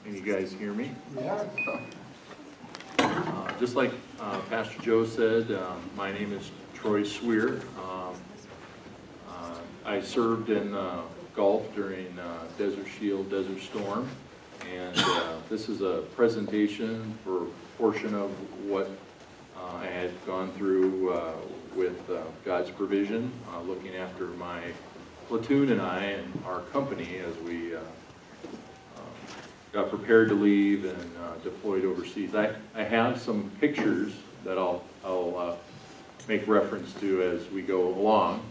Can you guys hear me? Yeah. Just like Pastor Joe said, my name is Troy Swier. I served in Gulf during Desert Shield, Desert Storm, and this is a presentation for a portion of what I had gone through with God's provision, looking after my platoon and I and our company as we got prepared to leave and deployed overseas. I have some pictures that I'll make reference to as we go along.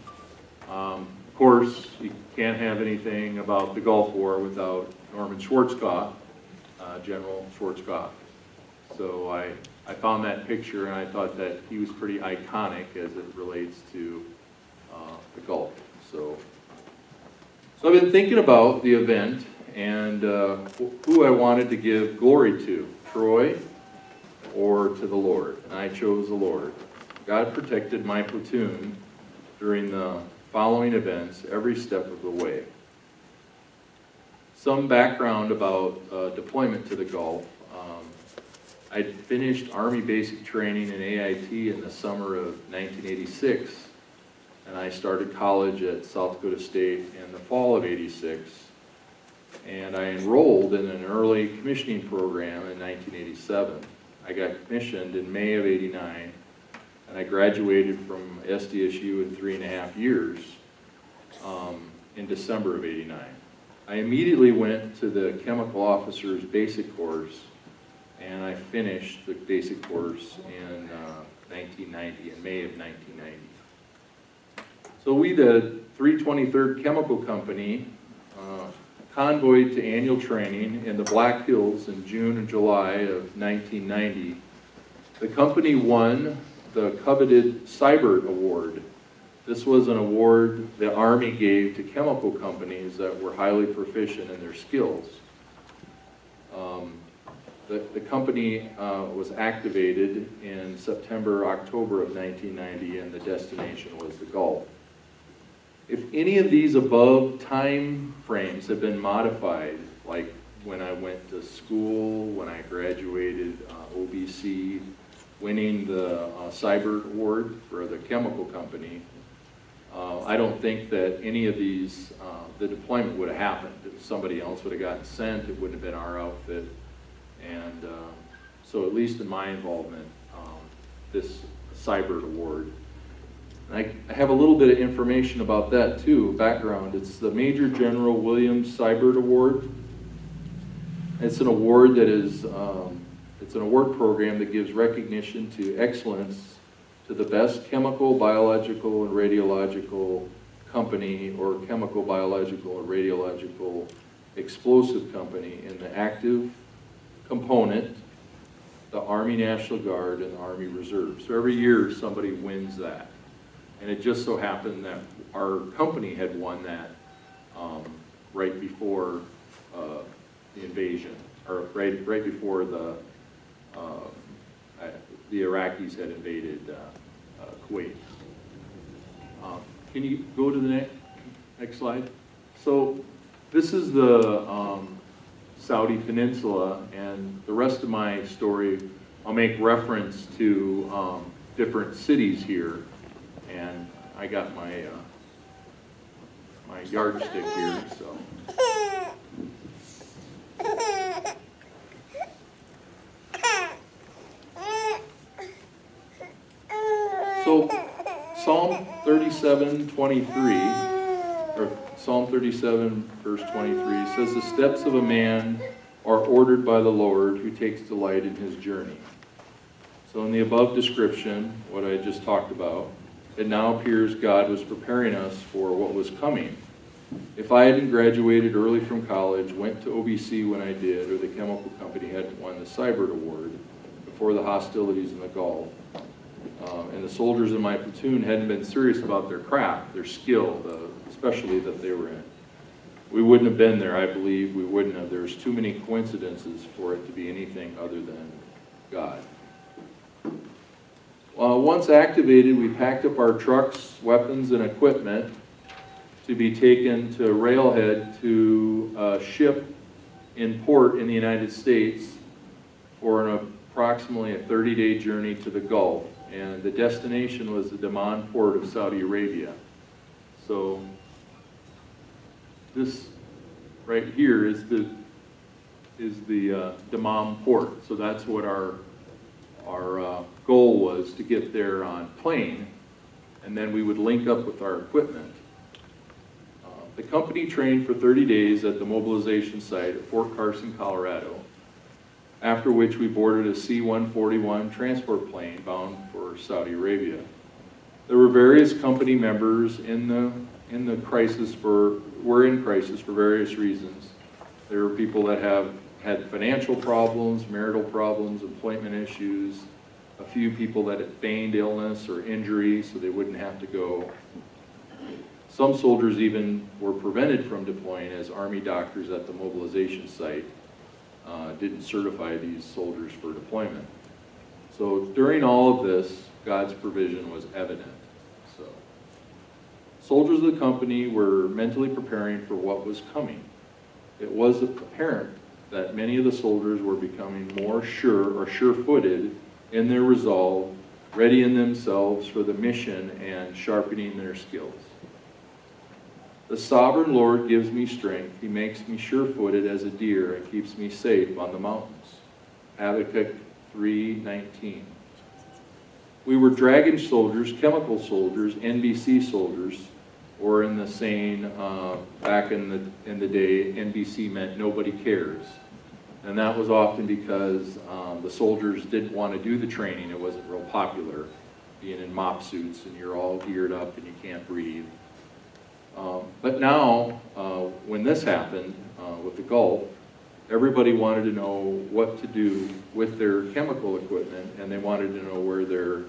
Of course, you can't have anything about the Gulf War without Norman Schwarzkopf, General Schwarzkopf. So I found that picture and I thought that he was pretty iconic as it relates to the Gulf. So I've been thinking about the event and who I wanted to give glory to, Troy or to the Lord, and I chose the Lord. God protected my platoon during the following events every step of the way. Some background about deployment to the Gulf. I finished Army basic training in AIT in the summer of 1986, and I started college at South Dakota State in the fall of '86. And I enrolled in an early commissioning program in 1987. I got commissioned in May of '89, and I graduated from SDSU in 3.5 years in December of '89. I immediately went to the chemical officer's basic course, and I finished the basic course in 1990, in May of 1990. So we, the 323rd Chemical Company, convoyed to annual training in the Black Hills in June and July of 1990. The company won the coveted Seibert Award. This was an award the Army gave to chemical companies that were highly proficient in their skills. The company was activated in September, October of 1990, and the destination was the Gulf. If any of these above time frames have been modified, like when I went to school, when I graduated OBC, winning the Seibert Award for the chemical company, I don't think that any of these, the deployment would have happened. If somebody else would have gotten sent, it wouldn't have been our outfit. And so at least in my involvement, this Seibert Award. I have a little bit of information about that too, background. It's the Major General William Seibert Award. It's an award that is, it's an award program that gives recognition to excellence to the best chemical, biological, and radiological company or chemical, biological, and radiological explosive company in the active component, the Army National Guard, and the Army Reserve. So every year somebody wins that. And it just so happened that our company had won that right before the invasion, or right before the Iraqis had invaded Kuwait. Can you go to the next slide? So this is the Saudi Peninsula, and the rest of my story, I'll make reference to different cities here. And I got my my yardstick here, so. So Psalm 37:23, or Psalm 37 verse 23 says, "The steps of a man are ordered by the Lord who takes delight in his journey." So in the above description, what I just talked about, it now appears God was preparing us for what was coming. If I hadn't graduated early from college, went to OBC when I did, or the chemical company hadn't won the Seibert Award before the hostilities in the Gulf, and the soldiers in my platoon hadn't been serious about their craft, their skill, the specialty that they were in, we wouldn't have been there, I believe. We wouldn't have. There's too many coincidences for it to be anything other than God. Once activated, we packed up our trucks, weapons, and equipment to be taken to Railhead to ship in port in the United States for approximately a 30-day journey to the Gulf, and the destination was the Dammam port of Saudi Arabia. So this right here is the Dammam port. So that's what our goal was, to get there on plane, and then we would link up with our equipment. The company trained for 30 days at the mobilization site at Fort Carson, Colorado, after which we boarded a C-141 transport plane bound for Saudi Arabia. There were various company members were in crisis for various reasons. There were people that had financial problems, marital problems, employment issues, a few people that had feigned illness or injury so they wouldn't have to go. Some soldiers even were prevented from deploying, as Army doctors at the mobilization site didn't certify these soldiers for deployment. So during all of this, God's provision was evident. So soldiers of the company were mentally preparing for what was coming. It was apparent that many of the soldiers were becoming more sure-footed in their resolve, readying themselves for the mission and sharpening their skills. The sovereign Lord gives me strength. He makes me sure-footed as a deer and keeps me safe on the mountains. Habakkuk 3:19. We were dragon soldiers, chemical soldiers, NBC soldiers, or in the saying back in the day, NBC meant nobody cares. And that was often because the soldiers didn't want to do the training. It wasn't real popular, being in mop suits and you're all geared up and you can't breathe. But now, when this happened with the Gulf, everybody wanted to know what to do with their chemical equipment, and they wanted to know where their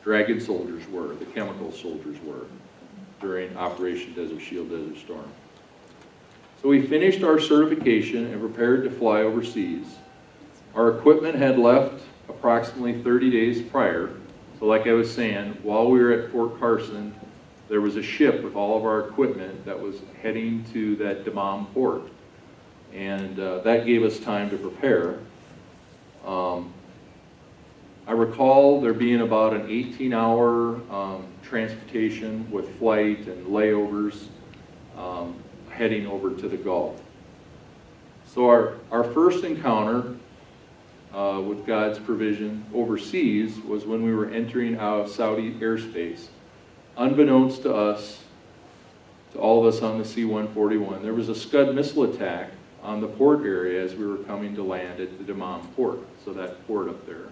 dragon soldiers were, the chemical soldiers were, during Operation Desert Shield, Desert Storm. So we finished our certification and prepared to fly overseas. Our equipment had left approximately 30 days prior. So like I was saying, while we were at Fort Carson, there was a ship with all of our equipment that was heading to that Dammam port. And that gave us time to prepare. I recall there being about an 18-hour transportation with flight and layovers heading over to the Gulf. So our first encounter with God's provision overseas was when we were entering out of Saudi airspace. Unbeknownst to us, to all of us on the C-141, there was a Scud missile attack on the port area as we were coming to land at the Dammam port, so that port up there.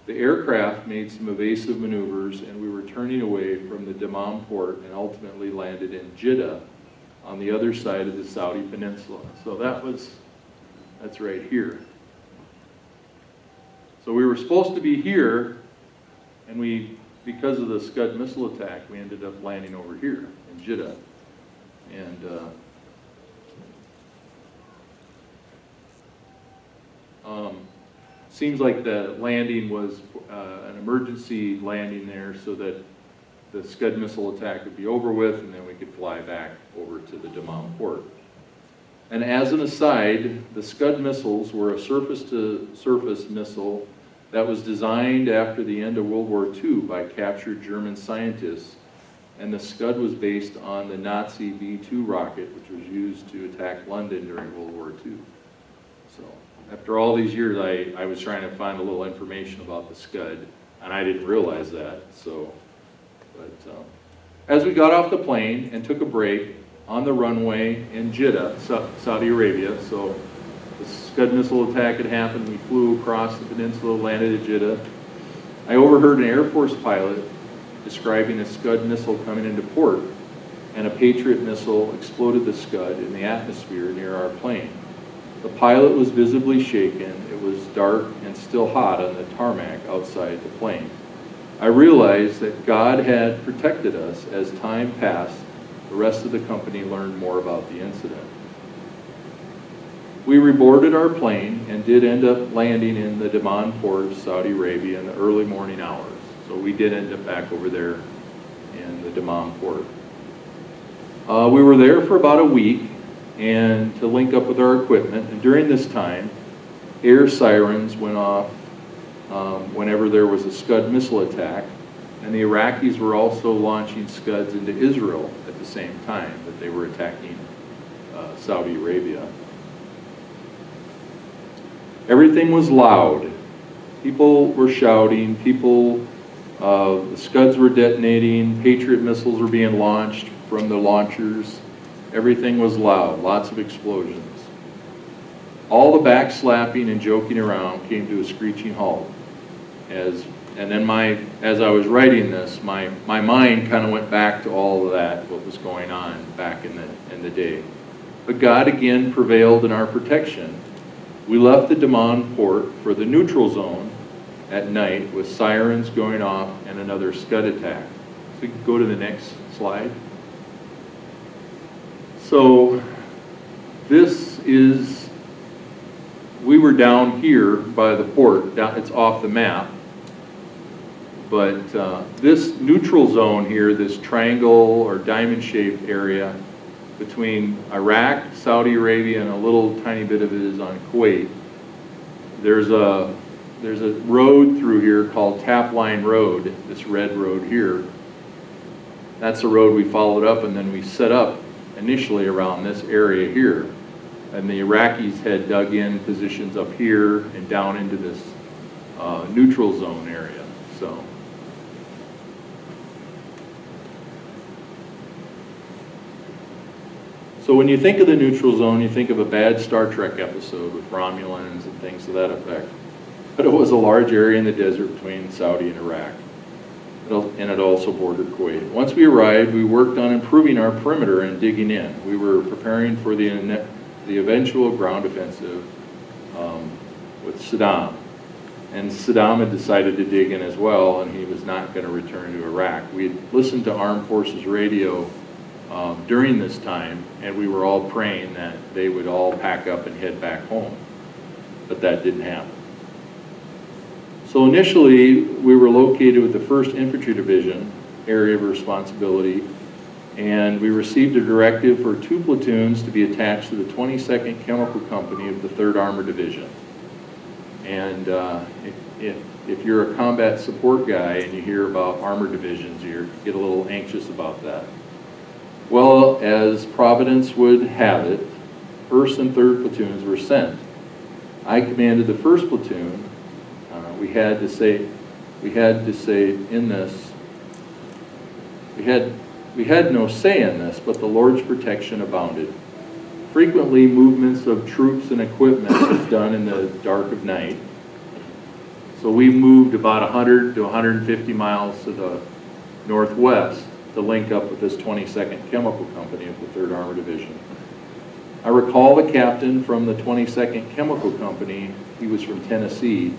The aircraft made some evasive maneuvers, and we were turning away from the Dammam port and ultimately landed in Jeddah on the other side of the Saudi peninsula. So that's right here. So we were supposed to be here, and because of the Scud missile attack, we ended up landing over here in Jeddah. And seems like the landing was an emergency landing there so that the Scud missile attack would be over with, and then we could fly back over to the Dammam port. And as an aside, the Scud missiles were a surface-to-surface missile that was designed after the end of World War II by captured German scientists, and the Scud was based on the Nazi V-2 rocket, which was used to attack London during World War II. So after all these years, I was trying to find a little information about the Scud, and I didn't realize that. But as we got off the plane and took a break on the runway in Jeddah, Saudi Arabia, so the Scud missile attack had happened. We flew across the peninsula, landed at Jeddah. I overheard an Air Force pilot describing a Scud missile coming into port, and a Patriot missile exploded the Scud in the atmosphere near our plane. The pilot was visibly shaken. It was dark and still hot on the tarmac outside the plane. I realized that God had protected us. As time passed, the rest of the company learned more about the incident. We reboarded our plane and did end up landing in the Dammam port of Saudi Arabia in the early morning hours. So we did end up back over there in the Dammam port. We were there for about a week, and to link up with our equipment. And during this time, air sirens went off whenever there was a Scud missile attack, and the Iraqis were also launching Scuds into Israel at the same time that they were attacking Saudi Arabia. Everything was loud. People were shouting, the Scuds were detonating, Patriot missiles were being launched from the launchers. Everything was loud, lots of explosions. All the backslapping and joking around came to a screeching halt. As I was writing this, my mind kind of went back to all of that, what was going on back in the day. But God again prevailed in our protection. We left the Daman port for the neutral zone at night with sirens going off and another Scud attack. So we can go to the next slide. So we were down here by the port. It's off the map. But this neutral zone here, this triangle or diamond-shaped area between Iraq, Saudi Arabia, and a little tiny bit of it is on Kuwait. There's a road through here called Tap Line Road, this red road here. That's the road we followed up, and then we set up initially around this area here. And the Iraqis had dug in positions up here and down into this neutral zone area. So when you think of the neutral zone, you think of a bad Star Trek episode with Romulans and things to that effect. But it was a large area in the desert between Saudi and Iraq. And it also bordered Kuwait. Once we arrived, we worked on improving our perimeter and digging in. We were preparing for the eventual ground offensive with Saddam. And Saddam had decided to dig in as well, and he was not going to return to Iraq. We had listened to Armed Forces Radio during this time, and we were all praying that they would all pack up and head back home. But that didn't happen. So initially, we were located with the 1st Infantry Division, area of responsibility, and we received a directive for 2 platoons to be attached to the 22nd Chemical Company of the 3rd Armored Division. And if you're a combat support guy and you hear about armored divisions, you get a little anxious about that. Well, as Providence would have it, 1st and 3rd platoons were sent. I commanded the 1st platoon. We had to say in this, we had no say in this, but the Lord's protection abounded. Frequently, movements of troops and equipment was done in the dark of night. So we moved about 100 to 150 miles to the northwest to link up with this 22nd Chemical Company of the 3rd Armored Division. I recall the captain from the 22nd Chemical Company. He was from Tennessee,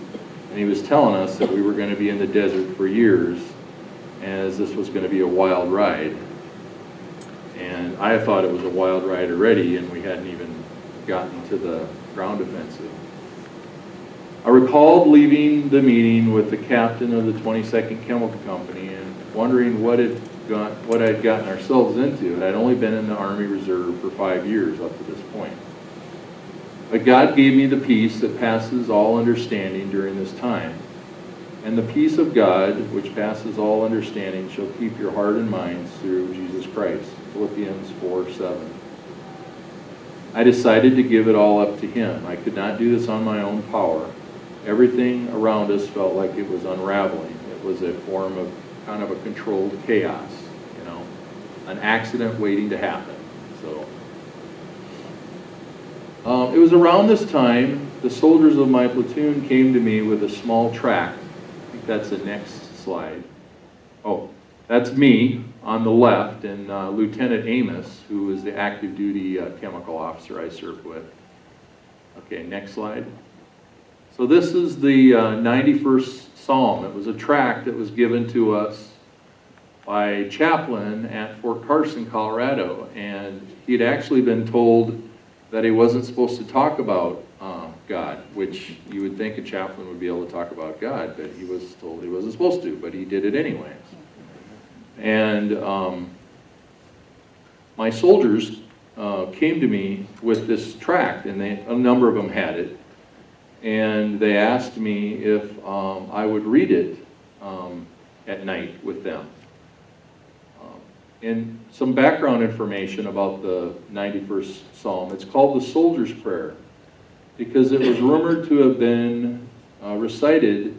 and he was telling us that we were going to be in the desert for years, as this was going to be a wild ride. And I thought it was a wild ride already, and we hadn't even gotten to the ground offensive. I recalled leaving the meeting with the captain of the 22nd Chemical Company and wondering what I'd gotten ourselves into. And I'd only been in the Army Reserve for 5 years up to this point. But God gave me the peace that passes all understanding during this time. And the peace of God, which passes all understanding, shall keep your heart and minds through Jesus Christ. Philippians 4:7. I decided to give it all up to Him. I could not do this on my own power. Everything around us felt like it was unraveling. It was a form of kind of a controlled chaos, an accident waiting to happen. So it was around this time the soldiers of my platoon came to me with a small tract. I think that's the next slide. Oh, that's me on the left, and Lieutenant Amos, who was the active duty chemical officer I served with. Okay, next slide. So this is the 91st Psalm. It was a tract that was given to us by a chaplain at Fort Carson, Colorado, and he had actually been told that he wasn't supposed to talk about God, which you would think a chaplain would be able to talk about God, but he was told he wasn't supposed to, but he did it anyways. And my soldiers came to me with this tract, and a number of them had it. And they asked me if I would read it at night with them. And some background information about the 91st Psalm. It's called the Soldier's Prayer because it was rumored to have been recited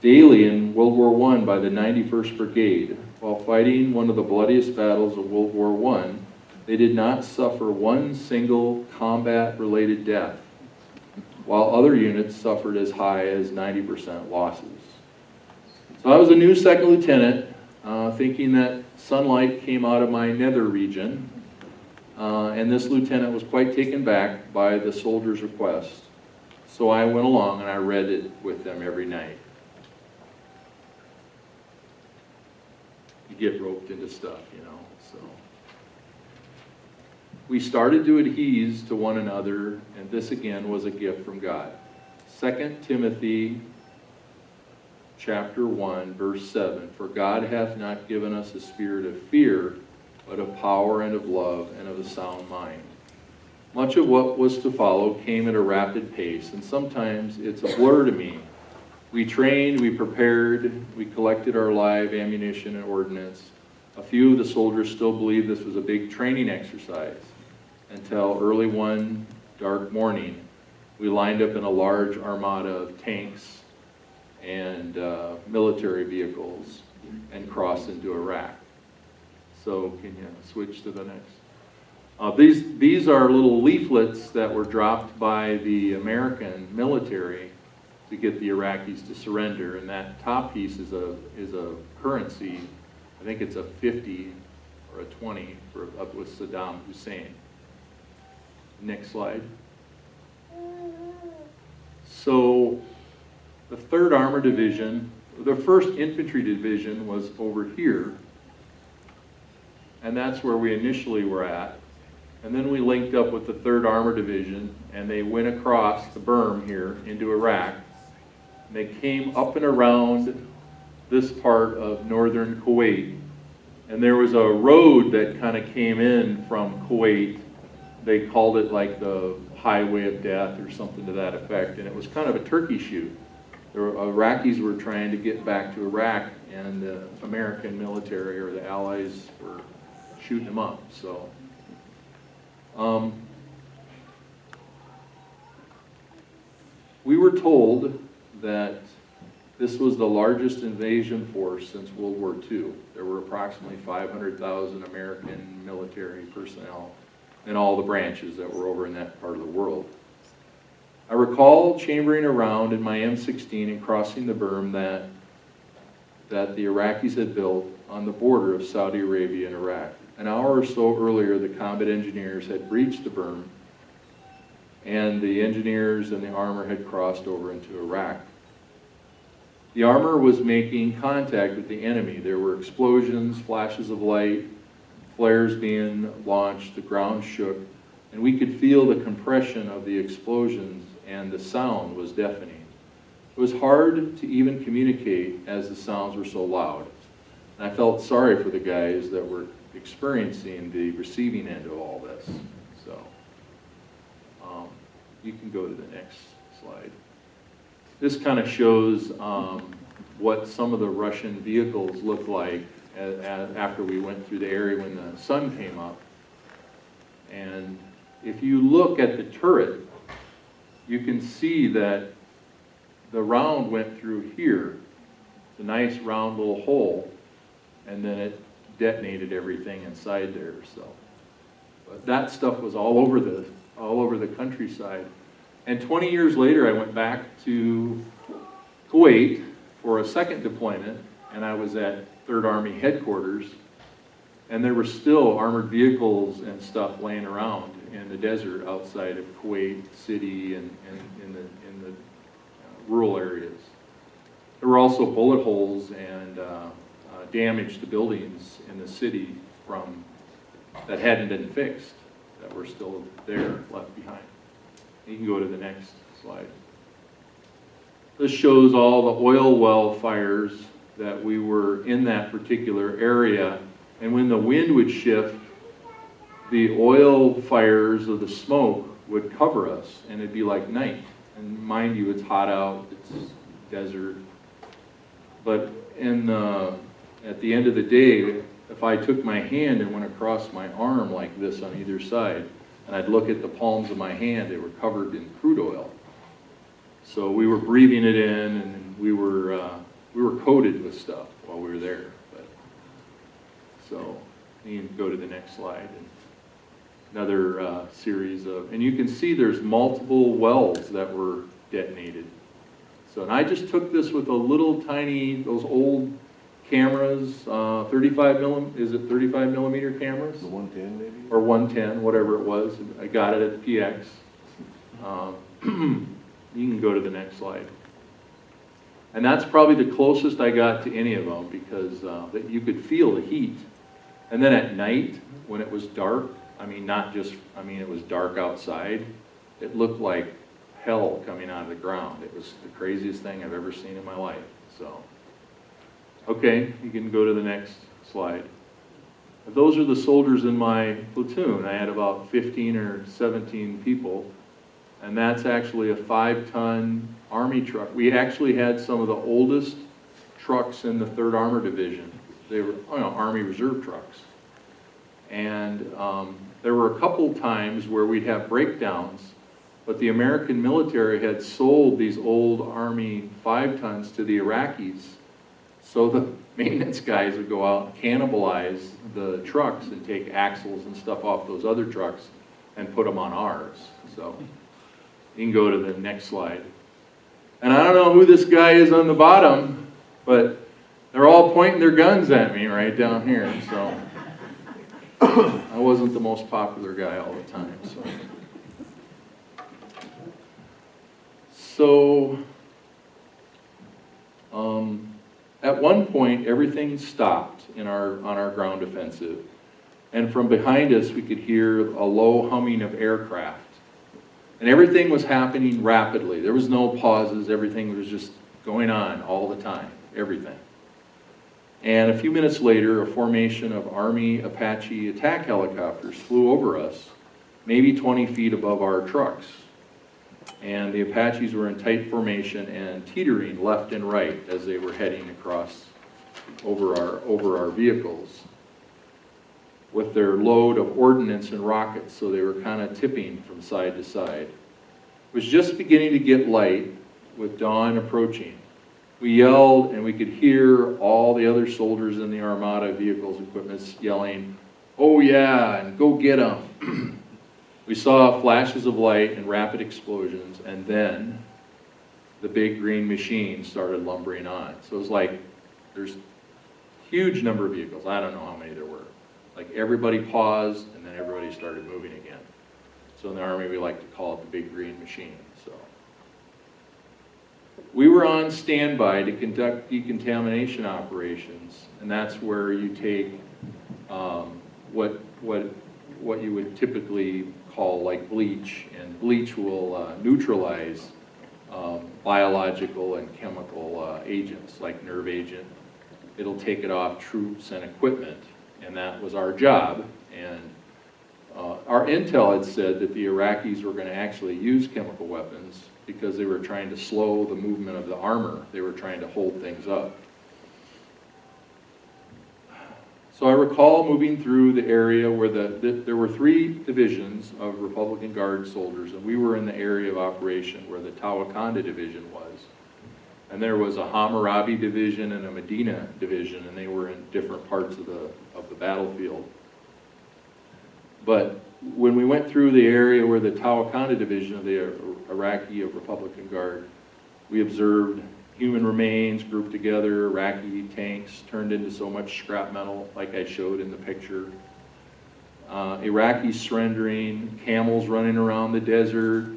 daily in World War I by the 91st Brigade. While fighting one of the bloodiest battles of World War I, they did not suffer one single combat-related death, while other units suffered as high as 90% losses. So I was a new second lieutenant, thinking that sunlight came out of my nether region, and this lieutenant was quite taken back by the soldier's request. So I went along and I read it with them every night. You get roped into stuff, you know, so. We started to adhere to one another, and this again was a gift from God. 2 Timothy chapter 1, verse 7, "For God hath not given us a spirit of fear, but of power and of love and of a sound mind." Much of what was to follow came at a rapid pace, and sometimes it's a blur to me. We trained, we prepared, we collected our live ammunition and ordnance. A few of the soldiers still believed this was a big training exercise, until early one dark morning, we lined up in a large armada of tanks and military vehicles and crossed into Iraq. So can you switch to the next? These are little leaflets that were dropped by the American military to get the Iraqis to surrender, and that top piece is a currency. I think it's a 50 or a 20 up with Saddam Hussein. Next slide. So the 3rd Armored Division, the 1st Infantry Division was over here, and that's where we initially were at. And then we linked up with the 3rd Armored Division, and they went across the berm here into Iraq. And they came up and around this part of northern Kuwait, and there was a road that kind of came in from Kuwait. They called it like the Highway of Death or something to that effect, and it was kind of a turkey shoot. The Iraqis were trying to get back to Iraq, and the American military or the Allies were shooting them up. So, we were told that this was the largest invasion force since World War II. There were approximately 500,000 American military personnel in all the branches that were over in that part of the world. I recall chambering around in my M16 and crossing the berm that the Iraqis had built on the border of Saudi Arabia and Iraq. An hour or so earlier, the combat engineers had breached the berm, and the engineers and the armor had crossed over into Iraq. The armor was making contact with the enemy. There were explosions, flashes of light, flares being launched, the ground shook, and we could feel the compression of the explosions, and the sound was deafening. It was hard to even communicate as the sounds were so loud. And I felt sorry for the guys that were experiencing the receiving end of all this. So, you can go to the next slide. This kind of shows what some of the Russian vehicles looked like after we went through the area when the sun came up. And if you look at the turret, you can see that the round went through here, the nice round little hole, and then it detonated everything inside there. So, but that stuff was all over the countryside. And 20 years later, I went back to Kuwait for a second deployment, and I was at 3rd Army headquarters, and there were still armored vehicles and stuff laying around in the desert outside of Kuwait City and in the rural areas. There were also bullet holes and damage to buildings in the city that hadn't been fixed, that were still there, left behind. You can go to the next slide. This shows all the oil well fires that we were in that particular area, and when the wind would shift, the oil fires or the smoke would cover us, and it'd be like night. And mind you, it's hot out, it's desert. But at the end of the day, if I took my hand and went across my arm like this on either side, and I'd look at the palms of my hand, they were covered in crude oil. So we were breathing it in, and we were coated with stuff while we were there. So you can go to the next slide. Another series of, and you can see there's multiple wells that were detonated. So, and I just took this with a little tiny, those old cameras, 35 millimeter cameras? The 110 maybe? Or 110, whatever it was. I got it at the PX. You can go to the next slide. And that's probably the closest I got to any of them, because that you could feel the heat. And then at night, when it was dark, it was dark outside, it looked like hell coming out of the ground. It was the craziest thing I've ever seen in my life. So, okay, you can go to the next slide. Those are the soldiers in my platoon. I had about 15 or 17 people, and that's actually a 5-ton Army truck. We actually had some of the oldest trucks in the 3rd Armored Division. They were Army Reserve trucks. And there were a couple times where we'd have breakdowns, but the American military had sold these old Army 5-tons to the Iraqis. So the maintenance guys would go out and cannibalize the trucks and take axles and stuff off those other trucks and put them on ours. So you can go to the next slide. And I don't know who this guy is on the bottom, but they're all pointing their guns at me right down here. So I wasn't the most popular guy all the time. So at one point, everything stopped on our ground offensive. And from behind us, we could hear a low humming of aircraft. And everything was happening rapidly. There was no pauses. Everything was just going on all the time, everything. And a few minutes later, a formation of Army Apache attack helicopters flew over us, maybe 20 feet above our trucks. And the Apaches were in tight formation and teetering left and right as they were heading across over our vehicles with their load of ordnance and rockets, so they were kind of tipping from side to side. It was just beginning to get light with dawn approaching. We yelled, and we could hear all the other soldiers in the Armada vehicles and equipment yelling, "Oh yeah, and go get them." We saw flashes of light and rapid explosions, and then the big green machine started lumbering on. So it was like, there's a huge number of vehicles. I don't know how many there were. Like everybody paused, and then everybody started moving again. So in the Army, we like to call it the big green machine. So we were on standby to conduct decontamination operations, and that's where you take what you would typically call like bleach, and bleach will neutralize biological and chemical agents like nerve agent. It'll take it off troops and equipment, and that was our job. And our intel had said that the Iraqis were going to actually use chemical weapons because they were trying to slow the movement of the armor. They were trying to hold things up. So I recall moving through the area where there were 3 divisions of Republican Guard soldiers, and we were in the area of operation where the Tawakanda division was. And there was a Hammurabi division and a Medina division, and they were in different parts of the battlefield. But when we went through the area where the Tawakanda division of the Iraqi Republican Guard, we observed human remains grouped together, Iraqi tanks turned into so much scrap metal, like I showed in the picture. Iraqis surrendering, camels running around the desert,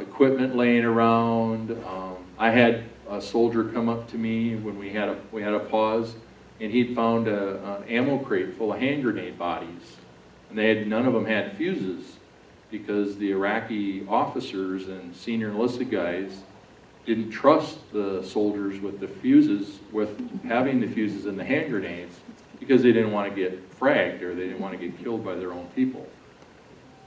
equipment laying around. I had a soldier come up to me when we had a pause, and he'd found an ammo crate full of hand grenade bodies, and none of them had fuses because the Iraqi officers and senior enlisted guys didn't trust the soldiers with the fuses, with having the fuses in the hand grenades, because they didn't want to get fragged or they didn't want to get killed by their own people.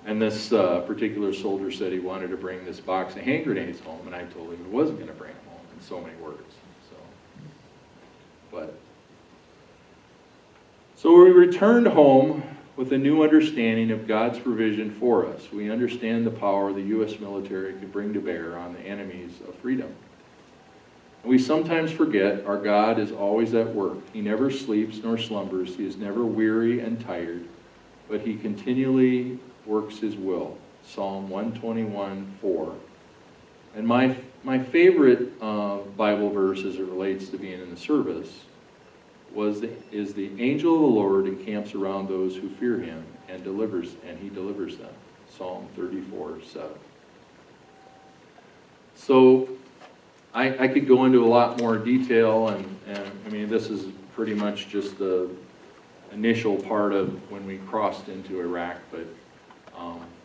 And this particular soldier said he wanted to bring this box of hand grenades home, and I told him he wasn't going to bring them home in so many words. So we returned home with a new understanding of God's provision for us. We understand the power the U.S. military could bring to bear on the enemies of freedom. And we sometimes forget our God is always at work. He never sleeps nor slumbers. He is never weary and tired, but he continually works his will. Psalm 121:4. And my favorite Bible verse as it relates to being in the service is the angel of the Lord encamps around those who fear him and he delivers them. Psalm 34:7. So I could go into a lot more detail, and I mean, this is pretty much just the initial part of when we crossed into Iraq, but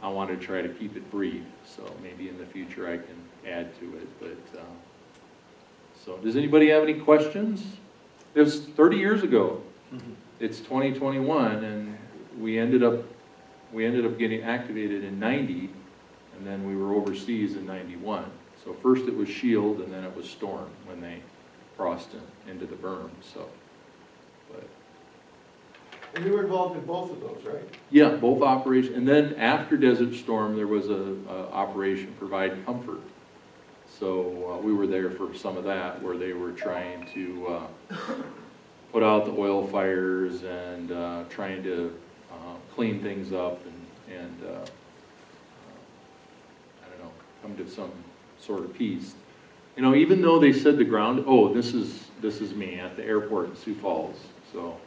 I want to try to keep it brief, so maybe in the future I can add to it. But so does anybody have any questions? It was 30 years ago. Mm-hmm. It's 2021, and we ended up getting activated in 90, and then we were overseas in 91. So first it was SHIELD, and then it was STORM when they crossed into the berm. So, but and you were involved in both of those, right? Yeah, both operations. And then after Desert Storm, there was a Operation Provide Comfort. So we were there for some of that, where they were trying to put out the oil fires and trying to clean things up and I don't know, come to some sort of peace. You know, even though they said the ground, oh, this is me at the airport in Sioux Falls. So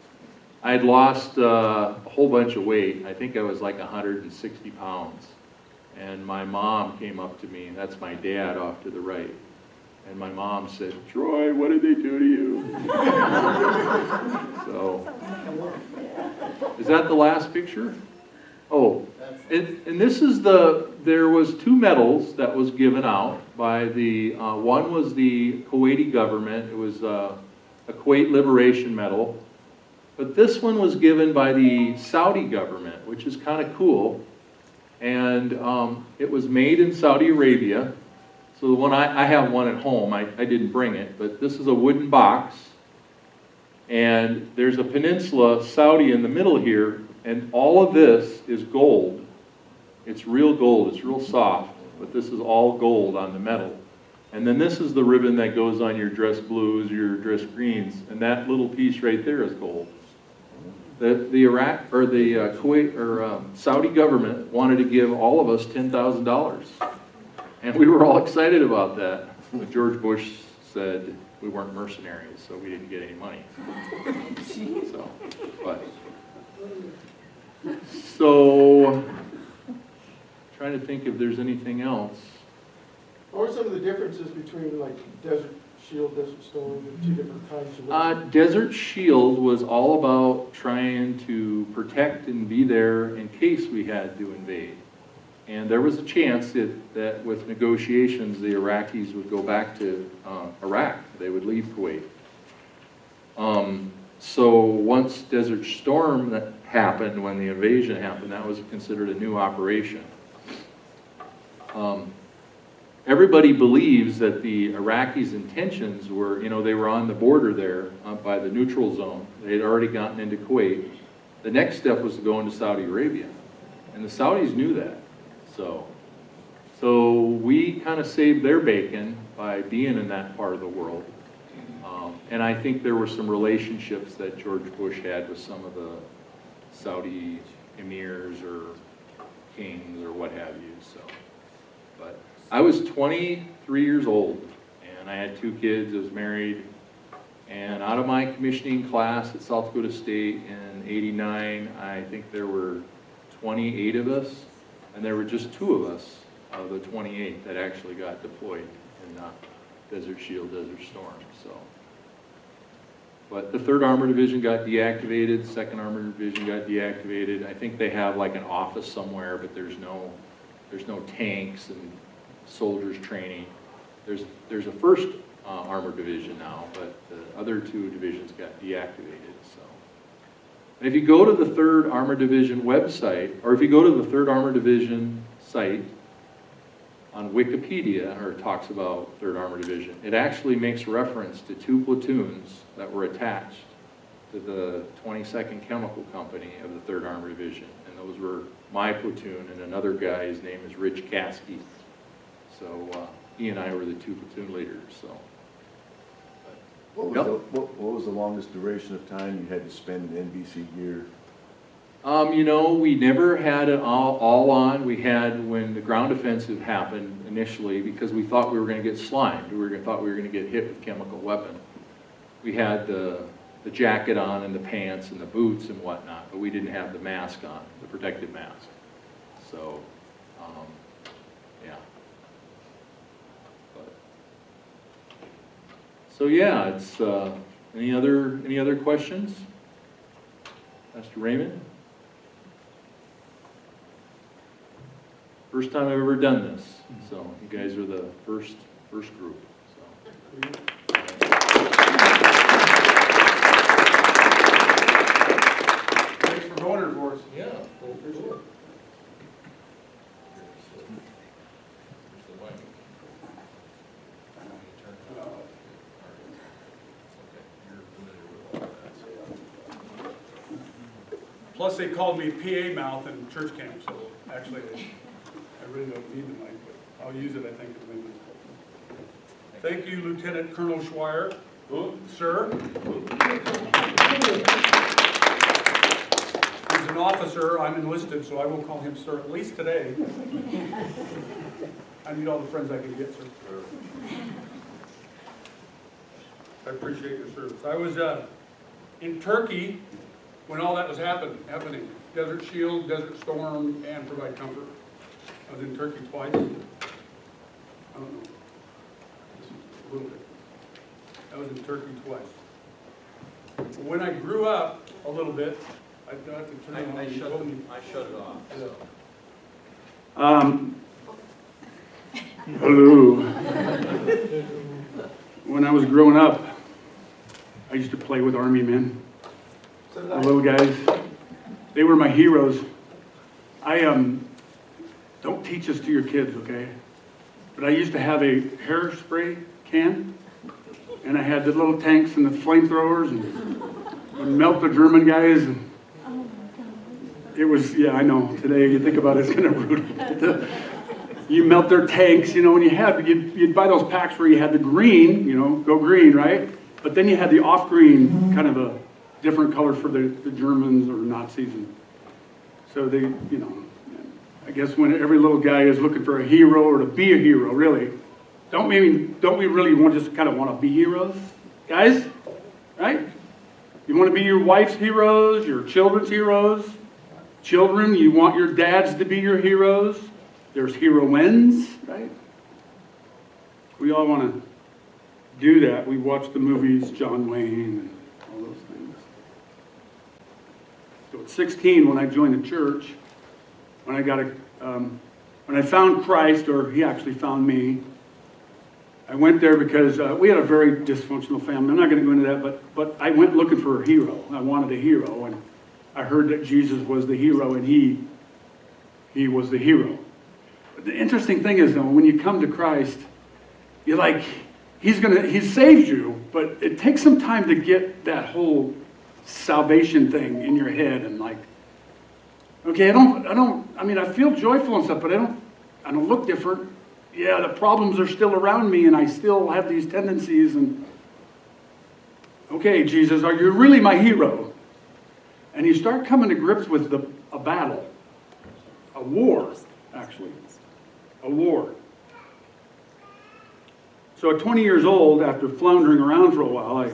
I had lost a whole bunch of weight. I think I was like 160 pounds. And my mom came up to me, and that's my dad off to the right. And my mom said, "Troy, what did they do to you?" So, is that the last picture? Oh, and this is there was 2 medals that was given out by the, one was the Kuwaiti government. It was a Kuwait Liberation Medal. But this one was given by the Saudi government, which is kind of cool. And it was made in Saudi Arabia. So the one I have one at home. I didn't bring it, but this is a wooden box. And there's a peninsula, Saudi, in the middle here, and all of this is gold. It's real gold. It's real soft, but this is all gold on the metal. And then this is the ribbon that goes on your dress blues, your dress greens, and that little piece right there is gold. The Iraq or the Kuwait or Saudi government wanted to give all of us $10,000, and we were all excited about that. But George Bush said we weren't mercenaries, so we didn't get any money. So trying to think if there's anything else. What are some of the differences between like Desert Shield, Desert Storm, the 2 different kinds of Desert Shield was all about trying to protect and be there in case we had to invade. And there was a chance that with negotiations, the Iraqis would go back to Iraq. They would leave Kuwait. So once Desert Storm that happened, when the invasion happened, that was considered a new operation. Everybody believes that the Iraqis' intentions were, you know, they were on the border there by the neutral zone. They had already gotten into Kuwait. The next step was to go into Saudi Arabia. And the Saudis knew that. So we kind of saved their bacon by being in that part of the world. And I think there were some relationships that George Bush had with some of the Saudi emirs or kings or what have you. But I was 23 years old, and I had 2 kids. I was married, and out of my commissioning class at South Dakota State in '89, I think there were 28 of us, and there were just 2 of us of the 28 that actually got deployed in Desert Shield, Desert Storm. But the 3rd Armored Division got deactivated, 2nd Armored Division got deactivated. I think they have like an office somewhere, but there's no tanks and soldiers training. There's a 1st Armored Division now, but the other 2 divisions got deactivated. And if you go to the 3rd Armored Division website, or if you go to the 3rd Armored Division site on Wikipedia, or it talks about 3rd Armored Division, it actually makes reference to 2 platoons that were attached to the 22nd Chemical Company of the 3rd Armored Division. And those were my platoon and another guy, his name is Rich Caskey. So he and I were the 2 platoon leaders. So. What was the longest duration of time you had to spend in NBC gear? You know, we never had it all on. We had, when the ground offensive happened initially, because we thought we were going to get slimed. Thought we were going to get hit with chemical weapon. We had the jacket on and the pants and the boots and whatnot, but we didn't have the mask on, the protective mask. So, yeah. So yeah, it's any other questions, Pastor Raymond? First time I've ever done this, so you guys are the first group. So. Thanks for going there for us. Yeah. Plus, they called me PA mouth in church camp, so actually, I really don't need the mic, but I'll use it, I think. Thank you, Lieutenant Colonel Swier. Sir. He's an officer, I'm enlisted, so I will call him sir, at least today. I need all the friends I can get, sir. I appreciate your service. I was in Turkey when all that was happening. Desert Shield, Desert Storm, and Provide Comfort. I was in Turkey twice. I don't know. This is a little bit. I was in Turkey twice. When I grew up a little bit, I don't have to turn it on. I shut it off. So. Hello. When I was growing up, I used to play with Army men. The little guys, they were my heroes. Don't teach this to your kids, okay? But I used to have a hairspray can, and I had the little tanks and the flamethrowers, and would melt the German guys. And it was, yeah, I know. Today, you think about it, it's kind of brutal. You melt their tanks, you know, when you'd buy those packs where you had the green, you know, go green, right? But then you had the off-green, kind of a different color for the Germans or Nazis. And so they, you know, I guess when every little guy is looking for a hero or to be a hero, really, don't we really just kind of want to be heroes, guys? Right? You want to be your wife's heroes, your children's heroes. Children, you want your dads to be your heroes. There's heroines, right? We all want to do that. We watch the movies, John Wayne, and all those things. So at 16, when I joined the church, when I found Christ, or he actually found me, I went there because we had a very dysfunctional family. I'm not going to go into that, but I went looking for a hero. I wanted a hero, and I heard that Jesus was the hero, and he was the hero. But the interesting thing is, though, when you come to Christ, you're like, he saved you, but it takes some time to get that whole salvation thing in your head, and like, okay, I feel joyful and stuff, but I don't look different. Yeah, the problems are still around me, and I still have these tendencies, and okay, Jesus, are you really my hero? And you start coming to grips with a battle, a war, actually, a war. So at 20 years old, after floundering around for a while,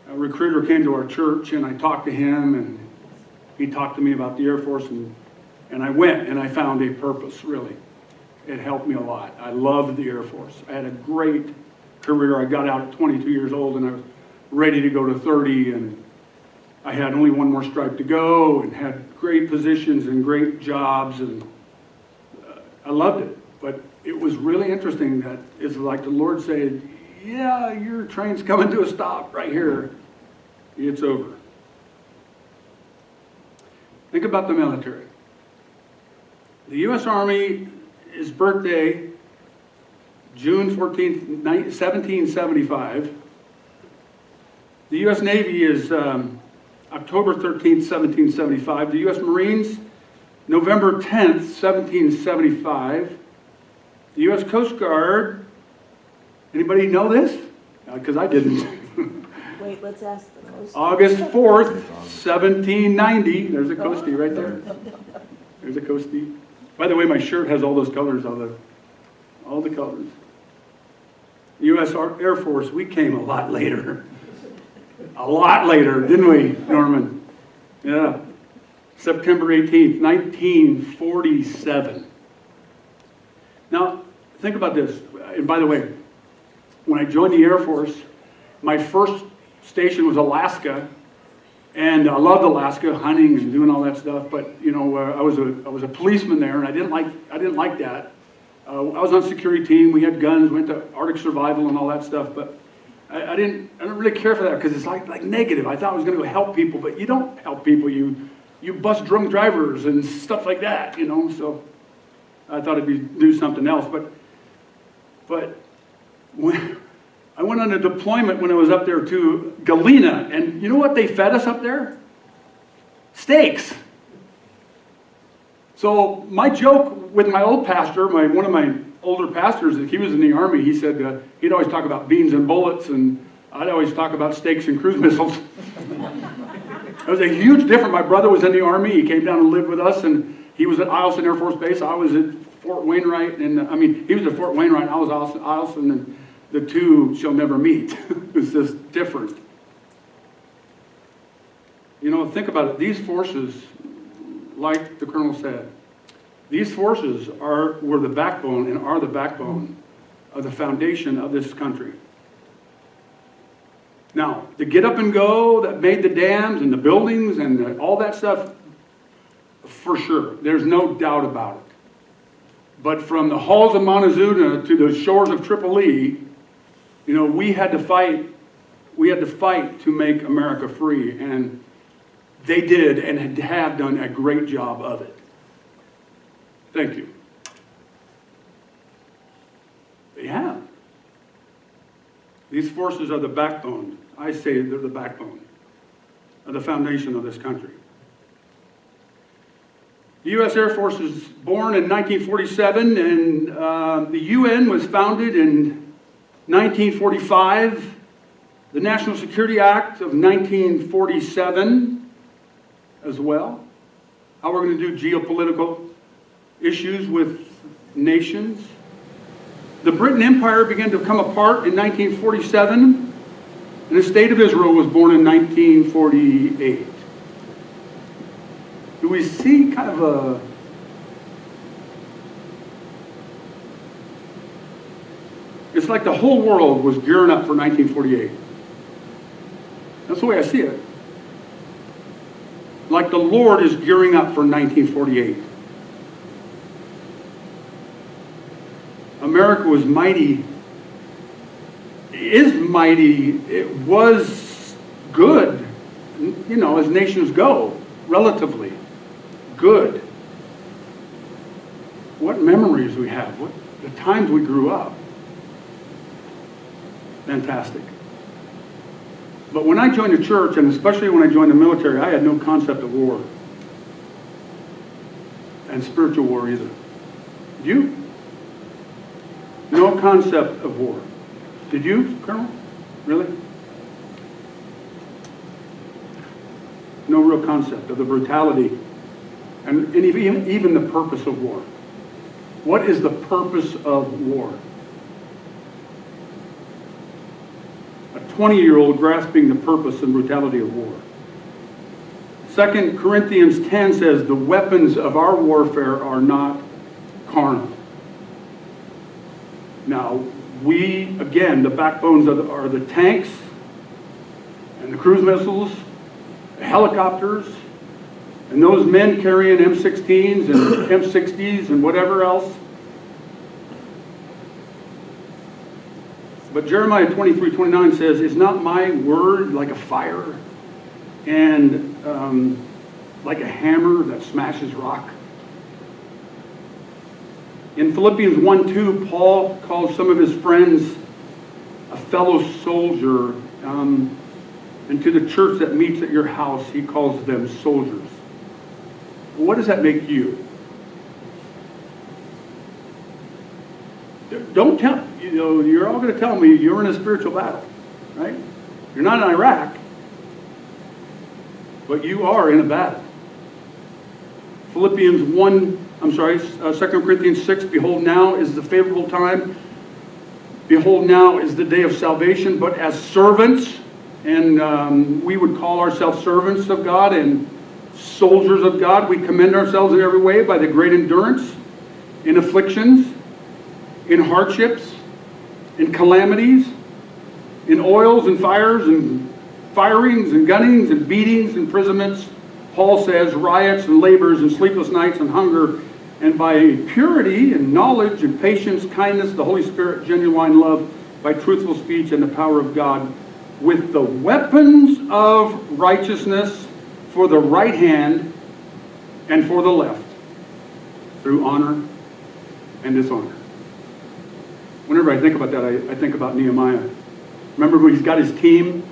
a recruiter came to our church, and I talked to him, and he talked to me about the Air Force, and I went, and I found a purpose, really. It helped me a lot. I loved the Air Force. I had a great career. I got out at 22 years old, and I was ready to go to 30, and I had only one more stripe to go, and had great positions and great jobs, and I loved it. But it was really interesting that it's like the Lord said, yeah, your train's coming to a stop right here. It's over. Think about the military. The U.S. Army, its birthday, June 14th, 1775. The U.S. Navy is October 13th, 1775. The U.S. Marines, November 10th, 1775. The U.S. Coast Guard, anybody know this? Because I didn't. Wait, let's ask the Coast. August 4th, 1790. There's a Coastie right there. There's a Coastie. By the way, my shirt has all those colors on it. All the colors. The U.S. Air Force, we came a lot later. A lot later, didn't we, Norman? Yeah. September 18th, 1947. Now, think about this. And by the way, when I joined the Air Force, my first station was Alaska, and I loved Alaska, hunting and doing all that stuff. But you know, I was a policeman there, and I didn't like that. I was on security team. We had guns. Went to Arctic survival and all that stuff. But I didn't really care for that because it's like negative. I thought I was going to go help people, but you don't help people. You bust drunk drivers and stuff like that. You know, so I thought I'd do something else. But when I went on a deployment when I was up there to Galena, and you know what they fed us up there? Steaks. So my joke with my old pastor, one of my older pastors, he was in the Army, he said he'd always talk about beans and bullets, and I'd always talk about steaks and cruise missiles. It was a huge difference. My brother was in the Army. He came down and lived with us, and he was at Eielson Air Force Base. I was at Fort Wainwright, and he was at Fort Wainwright, and I was at Eielson, and the two shall never meet. It was just different. You know, think about it. These forces, like the Colonel said, these forces were the backbone and are the backbone of the foundation of this country. Now, the get up and go that made the dams and the buildings and all that stuff, for sure, there's no doubt about it. But from the halls of Montezuma to the shores of Tripoli, you know, we had to fight to make America free, and they did and have done a great job of it. Thank you. They have. These forces are the backbone. I say they're the backbone of the foundation of this country. The U.S. Air Force was born in 1947, and the UN was founded in 1945. The National Security Act of 1947 as well. How we're going to do geopolitical issues with nations. The Britain Empire began to come apart in 1947, and the State of Israel was born in 1948. Do we see kind of a... It's like the whole world was gearing up for 1948. That's the way I see it. Like the Lord is gearing up for 1948. America was mighty, is mighty, it was good, you know, as nations go, relatively good. What memories we have, what the times we grew up. Fantastic. But when I joined the church, and especially when I joined the military, I had no concept of war. And spiritual war either. Did you? No concept of war. Did you, Colonel? Really? No real concept of the brutality and even the purpose of war. What is the purpose of war? A 20-year-old grasping the purpose and brutality of war. 2 Corinthians 10 says, the weapons of our warfare are not carnal. Now, again, the backbones are the tanks and the cruise missiles, the helicopters, and those men carrying M16s and M60s and whatever else. But Jeremiah 23:29 says, is not my word like a fire and like a hammer that smashes rock. In Philippians 1:2, Paul calls some of his friends a fellow soldier. And to the church that meets at your house, he calls them soldiers. What does that make you? Don't tell, you're all going to tell me you're in a spiritual battle, right? You're not in Iraq, but you are in a battle. Philippians 2 Corinthians 6, behold, now is the favorable time. Behold, now is the day of salvation, but as servants, and we would call ourselves servants of God and soldiers of God, we commend ourselves in every way by the great endurance in afflictions, in hardships, in calamities, in oils and fires and firings and gunnings and beatings, imprisonments, Paul says, riots and labors and sleepless nights and hunger, and by purity and knowledge and patience, kindness, the Holy Spirit, genuine love, by truthful speech and the power of God, with the weapons of righteousness for the right hand and for the left, through honor and dishonor. Whenever I think about that, I think about Nehemiah. Remember when he's got his team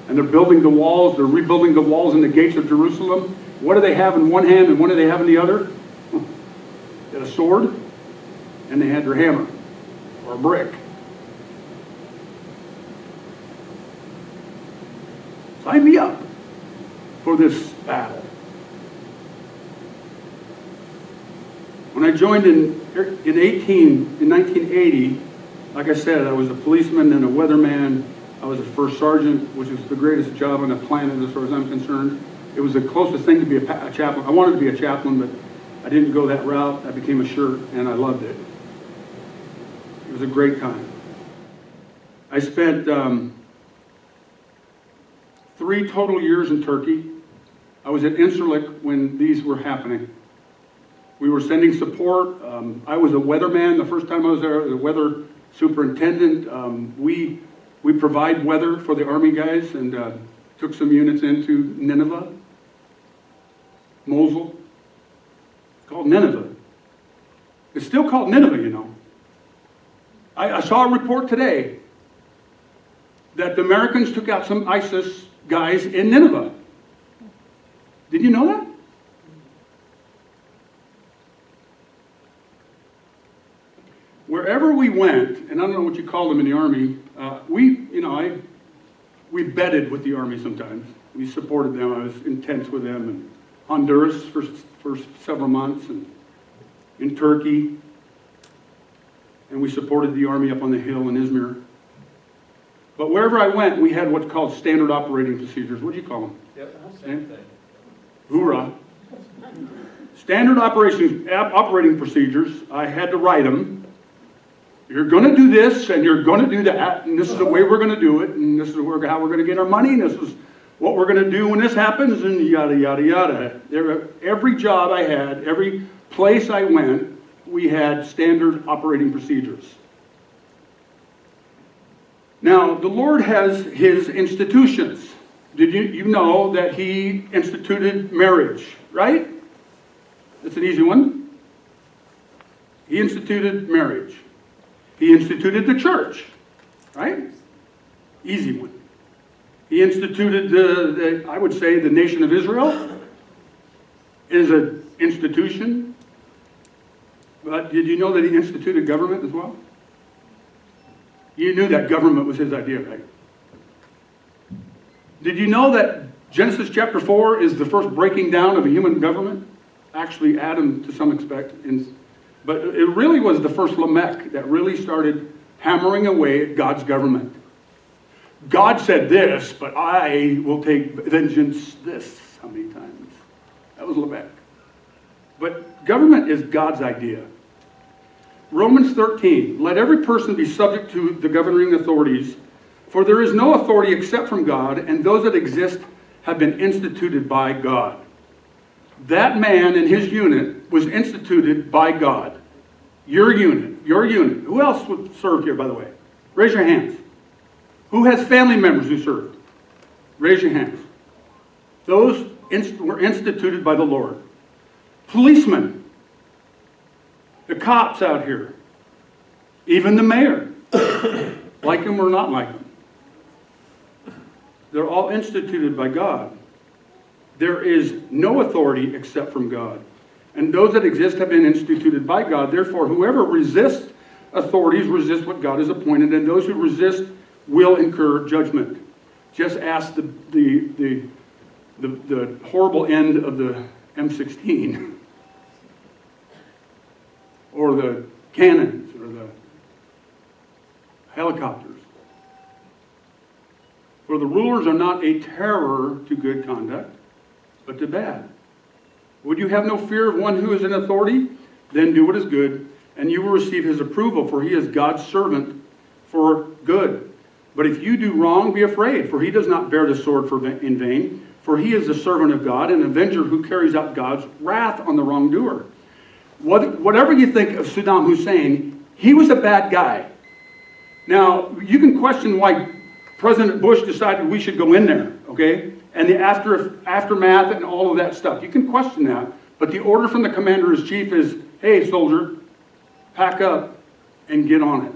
and they're building the walls, they're rebuilding the walls and the gates of Jerusalem. What do they have in one hand and what do they have in the other? They had a sword and they had their hammer or a brick. Sign me up for this battle. When I joined in 1980, like I said, I was a policeman and a weatherman. I was a first sergeant, which is the greatest job on the planet as far as I'm concerned. It was the closest thing to be a chaplain. I wanted to be a chaplain, but I didn't go that route. I became a shirt, and I loved it. It was a great time. I spent 3 total years in Turkey. I was at Incirlik when these were happening. We were sending support. I was a weatherman the first time I was there, the weather superintendent. We provide weather for the Army guys and took some units into Nineveh, Mosul. It's called Nineveh. It's still called Nineveh, you know. I saw a report today that the Americans took out some ISIS guys in Nineveh. Did you know that? Wherever we went, and I don't know what you call them in the Army, we bedded with the Army sometimes. We supported them. I was intense with them in Honduras for several months, and in Turkey, and we supported the Army up on the hill in Izmir. But wherever I went, we had what's called standard operating procedures. What do you call them? Yep, same thing. Hoorah. Standard operating procedures, I had to write them. You're going to do this, and you're going to do that, and this is the way we're going to do it, and this is how we're going to get our money, and this is what we're going to do when this happens, and yada, yada, yada. Every job I had, every place I went, we had standard operating procedures. Now, the Lord has His institutions. Did you know that He instituted marriage, right? That's an easy one. He instituted marriage. He instituted the church, right? Easy one. He instituted I would say the nation of Israel is an institution. But did you know that He instituted government as well? You knew that government was His idea, right? Did you know that Genesis chapter 4 is the first breaking down of a human government? Actually, Adam to some extent. But it really was the first Lamech that really started hammering away at God's government. God said this, but I will take vengeance this. How many times? That was Lamech. But government is God's idea. Romans 13, let every person be subject to the governing authorities, for there is no authority except from God, and those that exist have been instituted by God. That man and his unit was instituted by God. Your unit. Who else would serve here, by the way? Raise your hands. Who has family members who served? Raise your hands. Those were instituted by the Lord. Policemen, the cops out here, even the mayor, like him or not like him. They're all instituted by God. There is no authority except from God. And those that exist have been instituted by God. Therefore, whoever resists authorities resists what God has appointed, and those who resist will incur judgment. Just ask the horrible end of the M16, or the cannons, or the helicopters. For the rulers are not a terror to good conduct, but to bad. Would you have no fear of one who is in authority? Then do what is good, and you will receive his approval, for he is God's servant for good. But if you do wrong, be afraid, for he does not bear the sword in vain, for he is the servant of God, an avenger who carries out God's wrath on the wrongdoer. Whatever you think of Saddam Hussein, he was a bad guy. Now, you can question why President Bush decided we should go in there, okay? And the aftermath and all of that stuff. You can question that, but the order from the commander-in-chief is, hey, soldier, pack up and get on it.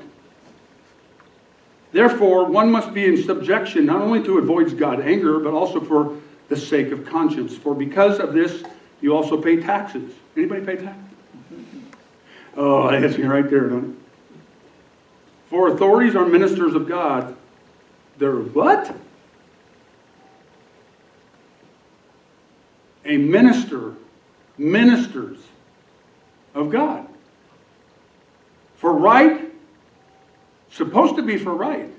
Therefore, one must be in subjection not only to avoid God's anger, but also for the sake of conscience. For because of this, you also pay taxes. Anybody pay taxes? Oh, that's me right there, don't it? For authorities are ministers of God. They're what? A minister, ministers of God. For right, supposed to be for right.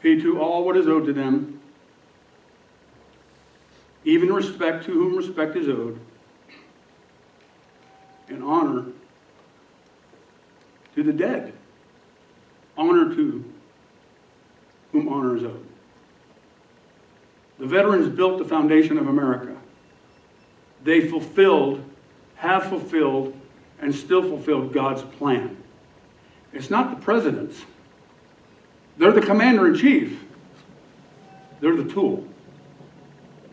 Pay to all what is owed to them, even respect to whom respect is owed, and honor to the dead. Honor to whom honor is owed. The veterans built the foundation of America. They have fulfilled, and still fulfilled God's plan. It's not the presidents. They're the commander-in-chief. They're the tool.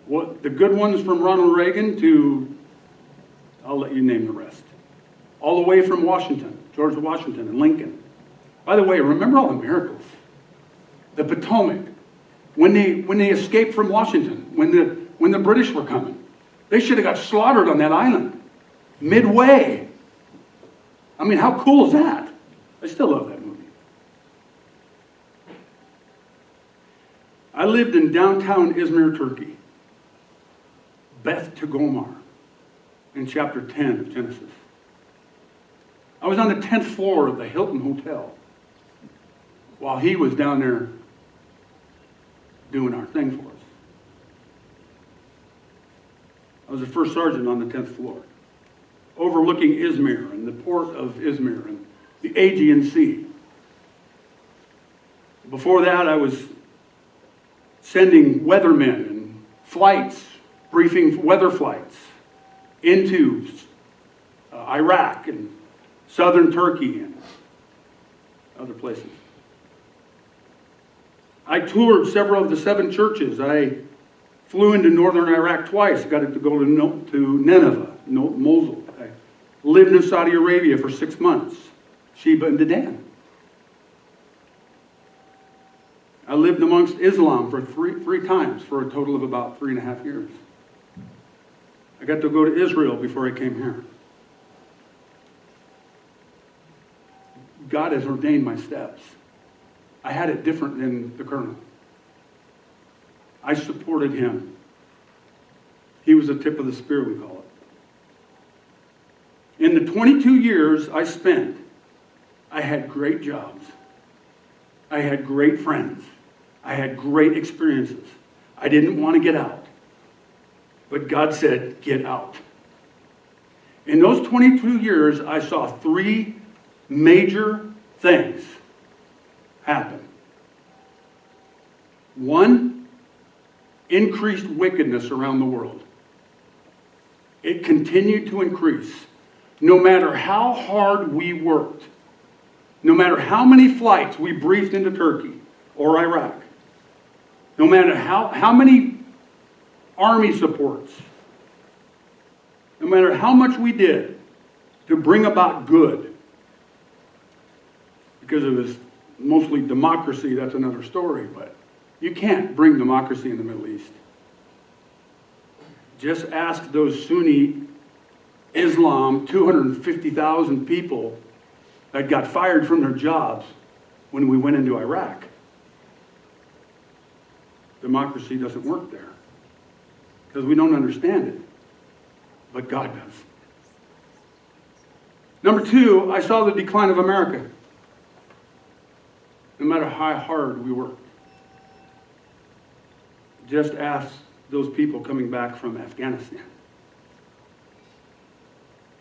What the good ones from Ronald Reagan to, I'll let you name the rest. All the way from Washington, George Washington and Lincoln. By the way, remember all the miracles. The Potomac, when they escaped from Washington, when the British were coming. They should have got slaughtered on that island. Midway. I mean, how cool is that? I still love that movie. I lived in downtown Izmir, Turkey. Beth Tagomar, in chapter 10 of Genesis. I was on the 10th floor of the Hilton Hotel while he was down there doing our thing for us. I was the first sergeant on the 10th floor, overlooking Izmir and the port of Izmir and the Aegean Sea. Before that, I was sending weathermen and flights, briefing weather flights into Iraq and southern Turkey and other places. I toured several of the 7 churches. I flew into northern Iraq twice. Got to go to Nineveh, Mosul. I lived in Saudi Arabia for 6 months, Sheba and Dedan. I lived amongst Islam for three times for a total of about 3.5 years. I got to go to Israel before I came here. God has ordained my steps. I had it different than the colonel. I supported him. He was the tip of the spear, we call it. In the 22 years I spent, I had great jobs. I had great friends. I had great experiences. I didn't want to get out. But God said, get out. In those 22 years, I saw 3 major things happen. 1, increased wickedness around the world. It continued to increase. No matter how hard we worked, no matter how many flights we briefed into Turkey or Iraq, no matter how many army supports. No matter how much we did to bring about good, because it was mostly democracy, that's another story, but you can't bring democracy in the Middle East. Just ask those Sunni Islam 250,000 people that got fired from their jobs when we went into Iraq. Democracy doesn't work there because we don't understand it, but God does. Number two, I saw the decline of America. No matter how hard we worked. Just ask those people coming back from Afghanistan.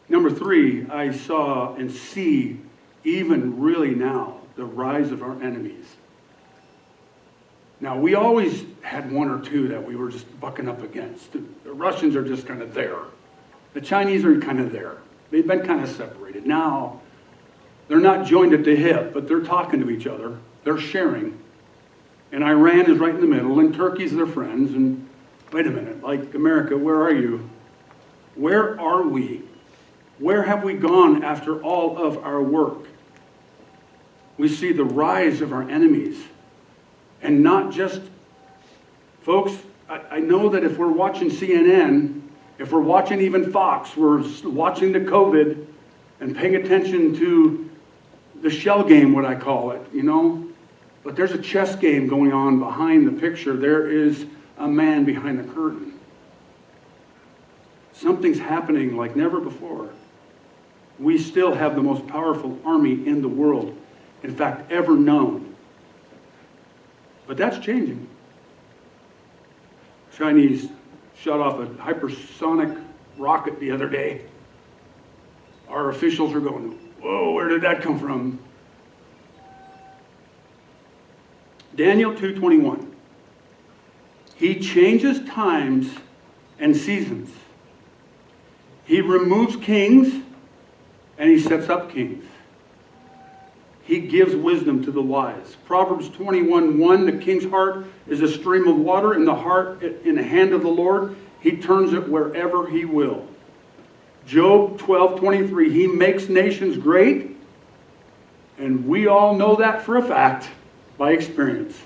Number three, I saw and see, even really now, the rise of our enemies. Now, we always had one or two that we were just bucking up against. The Russians are just kind of there. The Chinese are kind of there. They've been kind of separated. Now, they're not joined at the hip, but they're talking to each other. They're sharing. And Iran is right in the middle, and Turkey's their friends. And wait a minute, like America, where are you? Where are we? Where have we gone after all of our work? We see the rise of our enemies. And not just, folks, I know that if we're watching CNN, if we're watching even Fox, we're watching the COVID and paying attention to the shell game, what I call it, you know? But there's a chess game going on behind the picture. There is a man behind the curtain. Something's happening like never before. We still have the most powerful army in the world, in fact, ever known. But that's changing. Chinese shot off a hypersonic rocket the other day. Our officials are going, whoa, where did that come from? Daniel 2:21. He changes times and seasons. He removes kings and he sets up kings. He gives wisdom to the wise. Proverbs 21:1, the king's heart is a stream of water, in the hand of the Lord. He turns it wherever he will. Job 12:23, he makes nations great, and we all know that for a fact by experience.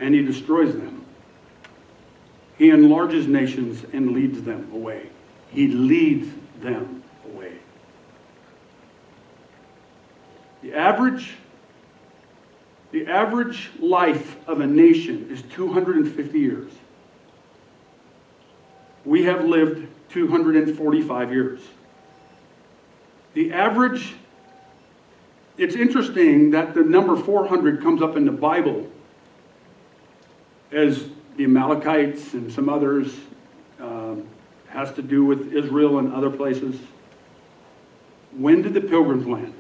And he destroys them. He enlarges nations and leads them away. He leads them away. The average life of a nation is 250 years. We have lived 245 years. The average, it's interesting that the number 400 comes up in the Bible as the Amalekites and some others, has to do with Israel and other places. When did the Pilgrims land?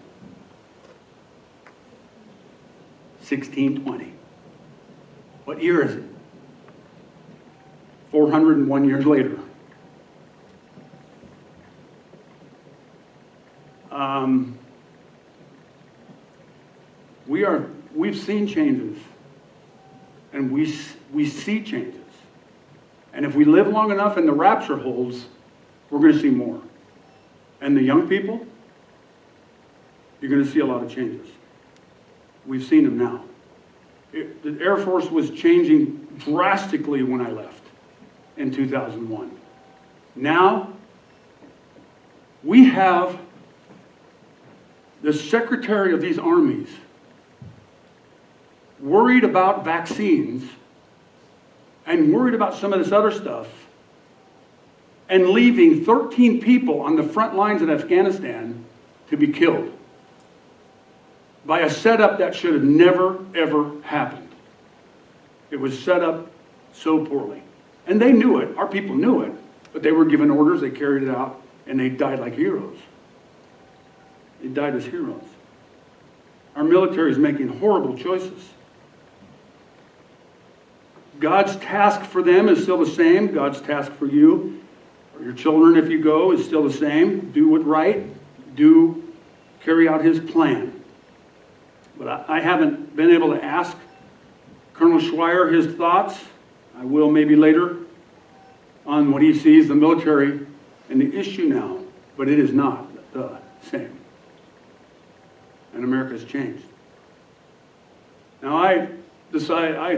1620. What year is it? 401 years later. We've seen changes, and we see changes. And if we live long enough and the rapture holds, we're going to see more. And the young people, you're going to see a lot of changes. We've seen them now. The Air Force was changing drastically when I left in 2001. Now, we have the secretary of these armies worried about vaccines and worried about some of this other stuff and leaving 13 people on the front lines in Afghanistan to be killed by a setup that should have never, ever happened. It was set up so poorly. And they knew it. Our people knew it. But they were given orders, they carried it out, and they died like heroes. They died as heroes. Our military is making horrible choices. God's task for them is still the same. God's task for you, or your children if you go, is still the same. Do what's right. Carry out his plan. But I haven't been able to ask Colonel Swier his thoughts I will maybe later, on what he sees the military and the issue now, but it is not the same. And America has changed. Now I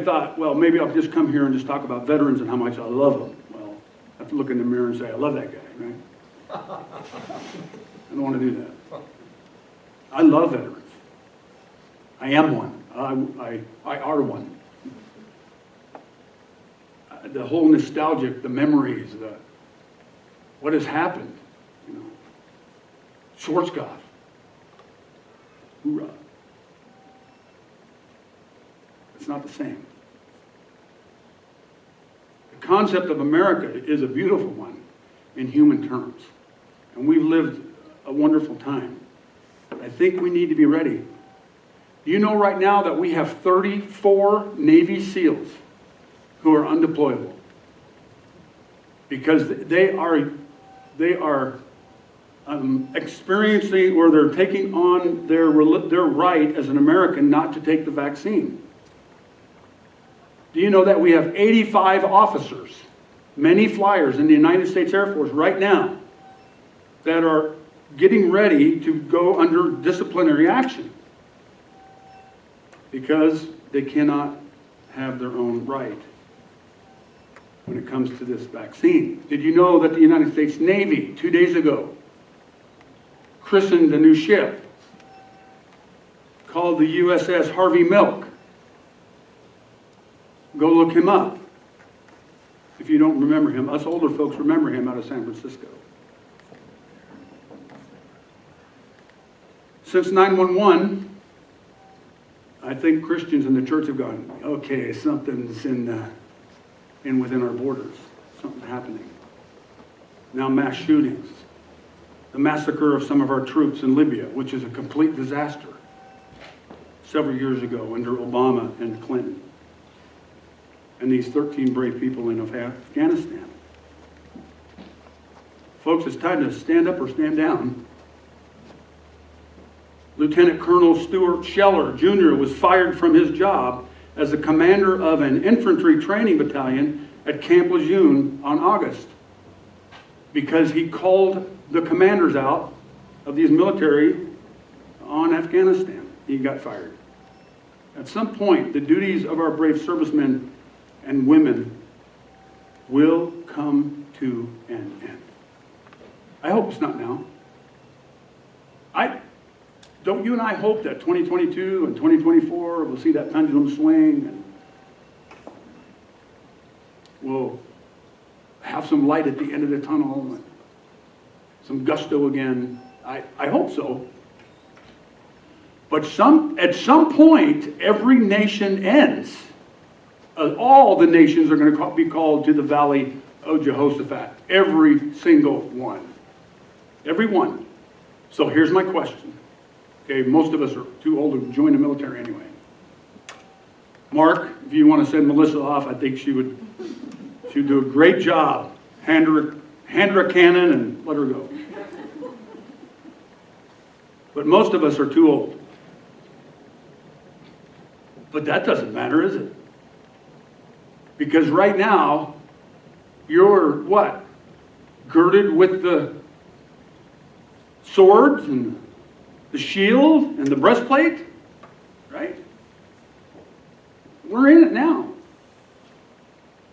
thought, well, maybe I'll just come here and just talk about veterans and how much I love them. Well, I have to look in the mirror and say, I love that guy, right? I don't want to do that. I love veterans. I am one. I are one. The whole nostalgic, the memories, what has happened, you know. Schwarzkopf. Hoorah. It's not the same. The concept of America is a beautiful one in human terms. And we've lived a wonderful time. I think we need to be ready. Do you know right now that we have 34 Navy SEALs who are undeployable? Because they are experiencing, or they're taking on their right as an American not to take the vaccine. Do you know that we have 85 officers, many flyers in the United States Air Force right now that are getting ready to go under disciplinary action because they cannot have their own right when it comes to this vaccine? Did you know that the United States Navy 2 days ago christened a new ship called the USS Harvey Milk? Go look him up. If you don't remember him, us older folks remember him out of San Francisco. Since 9/11, I think Christians in the church have gone, okay, something's within our borders. Something's happening. Now mass shootings. The massacre of some of our troops in Libya, which is a complete disaster, several years ago under Obama and Clinton. And these 13 brave people in Afghanistan. Folks, it's time to stand up or stand down. Lieutenant Colonel Stuart Scheller, Jr. was fired from his job as the commander of an infantry training battalion at Camp Lejeune on August because he called the commanders out of these military on Afghanistan. He got fired. At some point, the duties of our brave servicemen and women will come to an end. I hope it's not now. Don't you and I hope that 2022 and 2024 we'll see that pendulum swing and we'll have some light at the end of the tunnel and some gusto again? I hope so. But at some point, every nation ends. All the nations are going to be called to the valley of Jehoshaphat. Every single one. Every one. So here's my question. Okay, most of us are too old to join the military anyway. Mark, if you want to send Melissa off, I think she'd do a great job. Hand her a cannon and let her go. But most of us are too old. But that doesn't matter, is it? Because right now, you're what? Girded with the swords and the shield and the breastplate, right? We're in it now.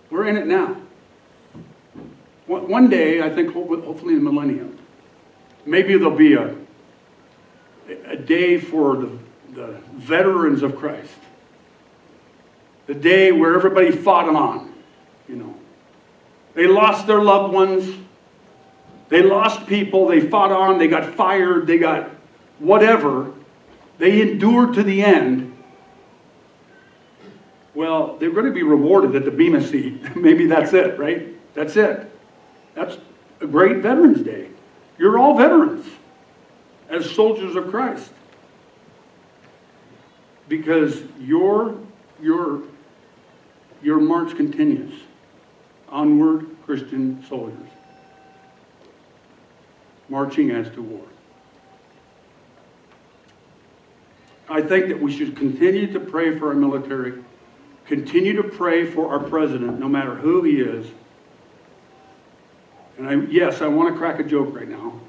We're in it now. One day, I think, hopefully in the millennium, maybe there'll be a day for the veterans of Christ. The day where everybody fought on, you know. They lost their loved ones. They lost people. They fought on. They got fired. They got whatever. They endured to the end. Well, they're going to be rewarded at the Bema seat. Maybe that's it, right? That's it. That's a great Veterans Day. You're all veterans as soldiers of Christ. Because your march continues. Onward, Christian soldiers. Marching as to war. I think that we should continue to pray for our military. continue to pray for our president, no matter who he is. And yes, I want to crack a joke right now.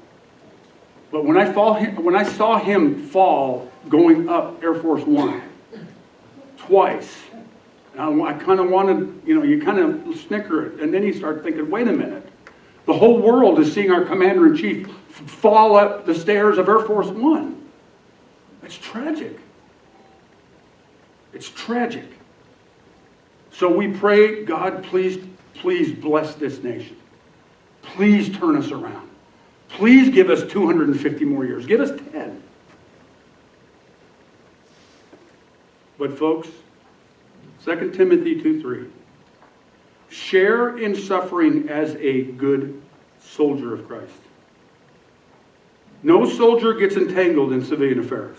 But when I saw him fall going up Air Force One twice, and I kind of wanted, you kind of snicker it. And then you start thinking, wait a minute. The whole world is seeing our commander-in-chief fall up the stairs of Air Force One. It's tragic. It's tragic. So we pray, God, please bless this nation. Please turn us around. Please give us 250 more years. Give us 10. But folks, 2 Timothy 2:3. Share in suffering as a good soldier of Christ. No soldier gets entangled in civilian affairs.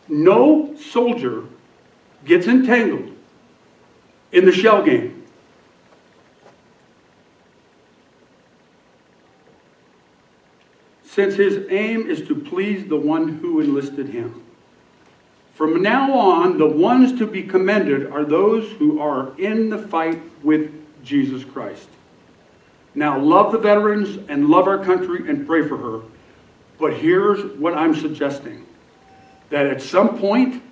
No soldier gets entangled in the shell game. Since his aim is to please the one who enlisted him. From now on, the ones to be commended are those who are in the fight with Jesus Christ. Now, love the veterans and love our country and pray for her. But here's what I'm suggesting. That at some point,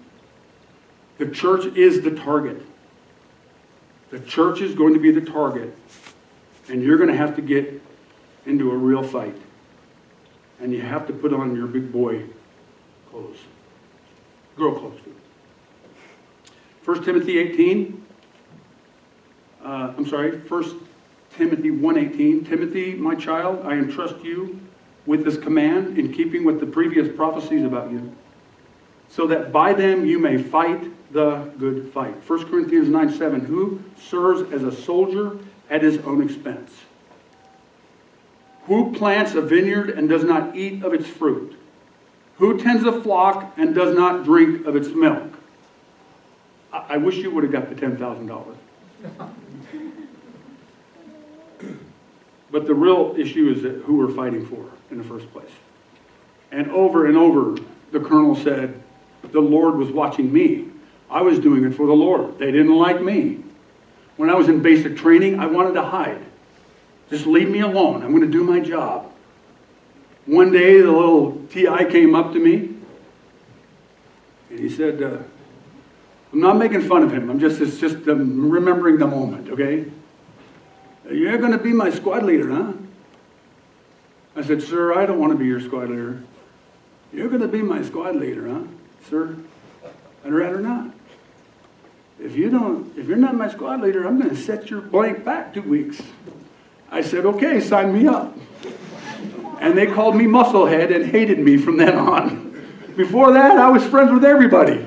the church is the target. The church is going to be the target. And you're going to have to get into a real fight. And you have to put on your big boy clothes. Girl clothes. 1 Timothy 1 Timothy 1:18. Timothy, my child, I entrust you with this command in keeping with the previous prophecies about you, so that by them you may fight the good fight. 1 Corinthians 9:7. Who serves as a soldier at his own expense? Who plants a vineyard and does not eat of its fruit? Who tends a flock and does not drink of its milk? I wish you would have got the $10,000. But the real issue is that who we're fighting for in the first place. And over, the colonel said, the Lord was watching me. I was doing it for the Lord. They didn't like me. When I was in basic training, I wanted to hide. Just leave me alone. I'm going to do my job. One day, the little TI came up to me, and he said, I'm not making fun of him. It's just remembering the moment, okay? You're going to be my squad leader, huh? I said, sir, I don't want to be your squad leader. You're going to be my squad leader, huh? Sir, I'd rather not. If you're not my squad leader, I'm going to set your blank back 2 weeks. I said, okay, sign me up. And they called me Musclehead and hated me from then on. Before that, I was friends with everybody.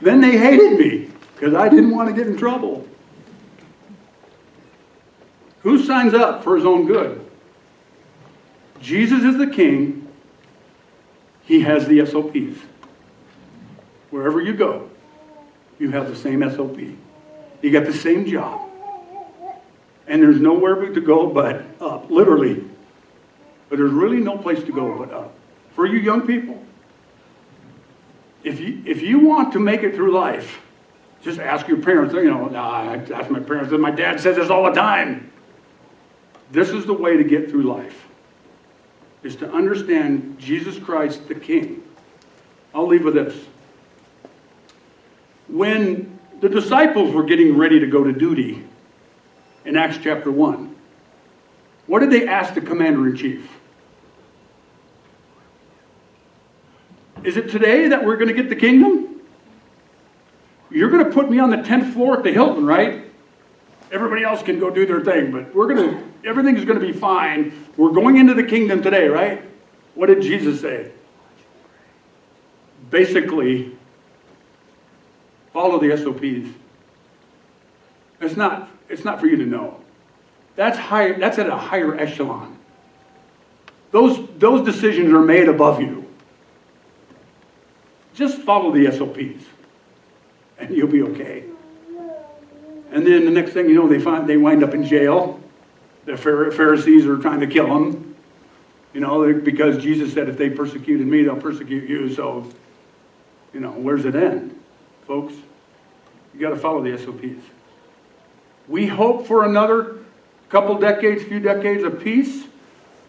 Then they hated me because I didn't want to get in trouble. Who signs up for his own good? Jesus is the king. He has the SOPs. Wherever you go, you have the same SOP. You got the same job. And there's nowhere to go but up, literally. But there's really no place to go but up. For you young people, if you want to make it through life, just ask your parents. I ask my parents, and my dad says this all the time. This is the way to get through life, is to understand Jesus Christ the King. I'll leave with this. When the disciples were getting ready to go to duty in Acts chapter 1, what did they ask the commander-in-chief? Is it today that we're going to get the kingdom? You're going to put me on the 10th floor at the Hilton, right? Everybody else can go do their thing, but everything's going to be fine. We're going into the kingdom today, right? What did Jesus say? Basically, follow the SOPs. It's not for you to know. That's at a higher echelon. Those decisions are made above you. Just follow the SOPs, and you'll be okay. And then the next thing you know, they wind up in jail. The Pharisees are trying to kill them, because Jesus said, if they persecuted me, they'll persecute you. So, where's it end, folks? You got to follow the SOPs. We hope for another couple decades, few decades of peace.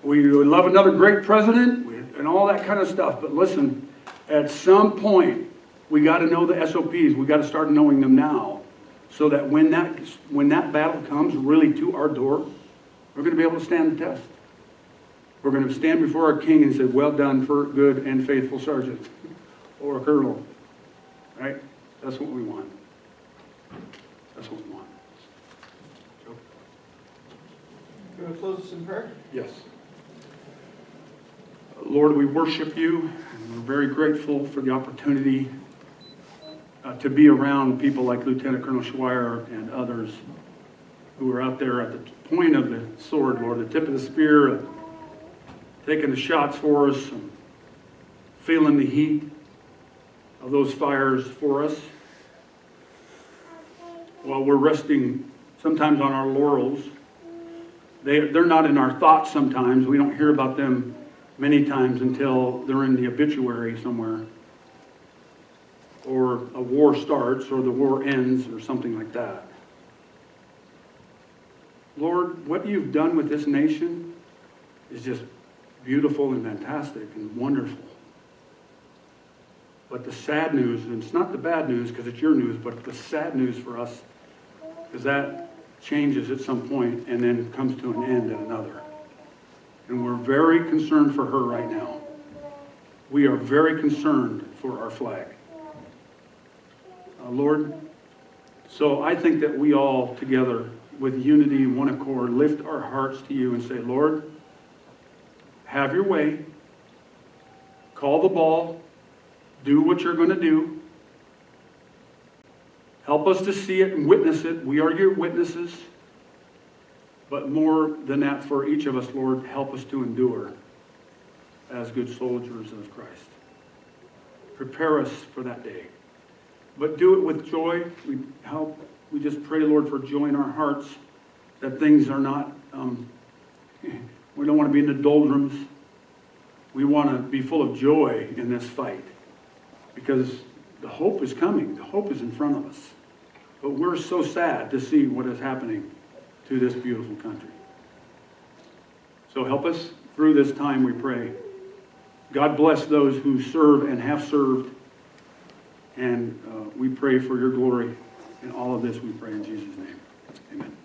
We would love another great president and all that kind of stuff. But listen, at some point, we got to know the SOPs. We got to start knowing them now, so that when that battle comes really to our door, we're going to be able to stand the test. We're going to stand before our King and say, "Well done, for good and faithful sergeant," or colonel. Right? That's what we want. That's what we want. Joe? You want to close us in prayer? Yes. Lord, we worship you, and we're very grateful for the opportunity to be around people like Lieutenant Colonel Swier and others who are out there at the point of the sword, Lord, the tip of the spear, taking the shots for us, and feeling the heat of those fires for us. While we're resting sometimes on our laurels, they're not in our thoughts sometimes. We don't hear about them many times until they're in the obituary somewhere, or a war starts, or the war ends, or something like that. Lord, what you've done with this nation is just beautiful and fantastic and wonderful. But the sad news, and it's not the bad news because it's your news, but the sad news for us is that changes at some point and then comes to an end at another. And we're very concerned for her right now. We are very concerned for our flag. Lord, so I think that we all together with unity, one accord, lift our hearts to you and say, Lord, have your way. Call the ball. Do what you're going to do. Help us to see it and witness it. We are your witnesses. But more than that, for each of us, Lord, help us to endure as good soldiers of Christ. Prepare us for that day. But do it with joy. We just pray, Lord, for joy in our hearts, that things are not, we don't want to be in the doldrums. We want to be full of joy in this fight, because the hope is coming. The hope is in front of us. But we're so sad to see what is happening to this beautiful country. So help us through this time, we pray. God bless those who serve and have served. And we pray for your glory. In all of this we pray in Jesus' name. Amen.